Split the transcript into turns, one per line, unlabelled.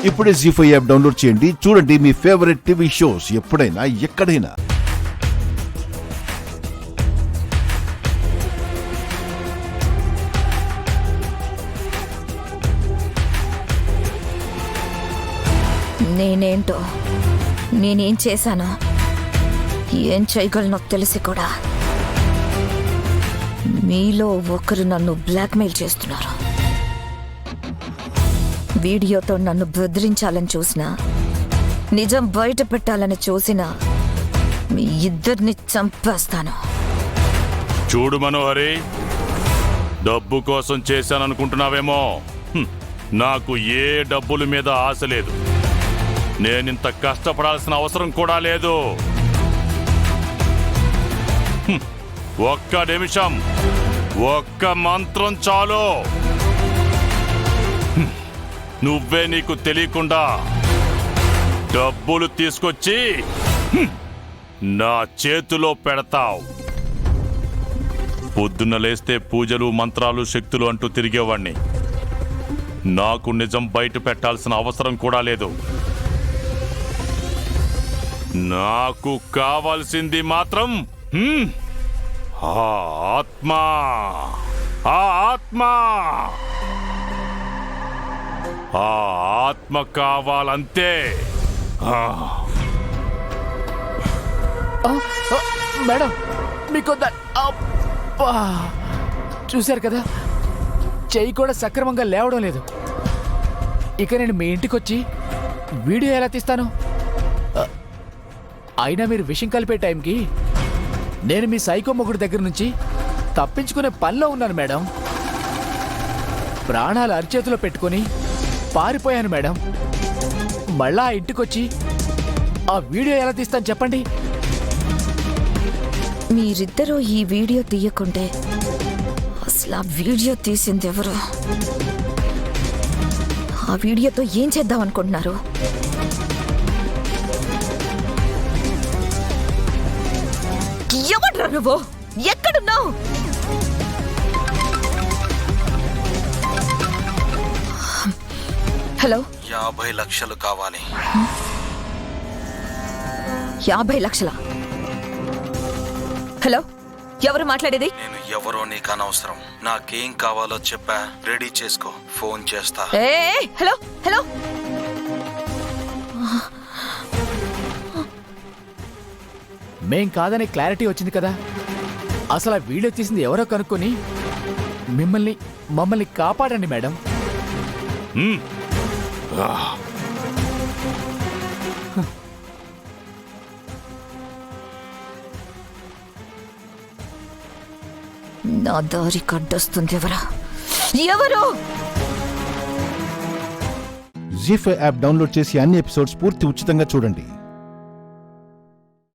ఇప్పుడే జీ5 app download చేయండి. చూడండి మీ ఫేవరెట్ టీవీ షోస్ ఎప్పుడైనా ఎక్కడైనా.
నేనేంటో, నేనేం చేశానో, ఏం చేయగలనో తెలిసి కూడా మీలో ఒకరు నన్ను బ్లాక్మెయిల్ చేస్తున్నారు. వీడియోతో నన్ను బెదిరించాలని చూసినా, నిజం బయట పెట్టాలని చూసినా మీ ఇద్దరిని చంపేస్తాను.
చూడు మనోహరి, డబ్బు కోసం చేశాననుకుంటున్నావేమో. నాకు ఏ డబ్బుల మీద ఆశ లేదు. నేనింత కష్టపడాల్సిన అవసరం కూడా లేదు. ఒక్క నిమిషం, ఒక్క మంత్రం చాలు. నువ్వే నీకు తెలియకుండా డబ్బులు తీసుకొచ్చి నా చేతిలో పెడతావు. పొద్దున్న లేస్తే పూజలు, మంత్రాలు, శక్తులు అంటూ తిరిగేవాణ్ణి. నాకు నిజం బయట పెట్టాల్సిన అవసరం కూడా లేదు. నాకు కావాల్సింది మాత్రం ఆత్మ. ఆత్మ ఆత్మ కావాలంతే.
మేడం, మీకు చూశారు కదా, చెయ్యి కూడా సక్రమంగా లేవడం లేదు. ఇక నేను మీ ఇంటికి వచ్చి వీడియో ఎలా తీస్తాను? అయినా మీరు విషయం కలిపే టైంకి నేను మీ సైకో మొగుడు దగ్గర నుంచి తప్పించుకునే పనిలో ఉన్నాను మేడం. ప్రాణాలు అరిచేతిలో పెట్టుకుని పారిపోయాను మేడం. మళ్ళా ఆ ఇంటికొచ్చి ఆ వీడియో ఎలా తీస్తాను చెప్పండి?
మీరిద్దరూ ఈ వీడియో తీయకుంటే అసలు ఆ వీడియో తీసింది ఎవరు? ఆ వీడియోతో ఏం చేద్దాం అనుకుంటున్నారు? ఎవడ్రా నువ్వు? ఎక్కడున్నావు? హలో,
50 లక్షలు కావాలి.
50 లక్షల? హలో, ఎవరు మాట్లాడేది?
నేను ఎవరో నీకు అనవసరం. నాకేం కావాలో చెప్పా, రెడీ చేసుకో, ఫోన్ చేస్తా.
హలో హలో,
మేం కాదనే క్లారిటీ వచ్చింది కదా. అసలు ఆ వీడియో తీసింది ఎవరో కనుక్కొని మమ్మల్ని కాపాడండి మేడం.
నా దారి కడ్డొస్తుంది ఎవరు?
జీ5 యాప్ డౌన్లోడ్ చేసి అన్ని ఎపిసోడ్స్ పూర్తి ఉచితంగా చూడండి.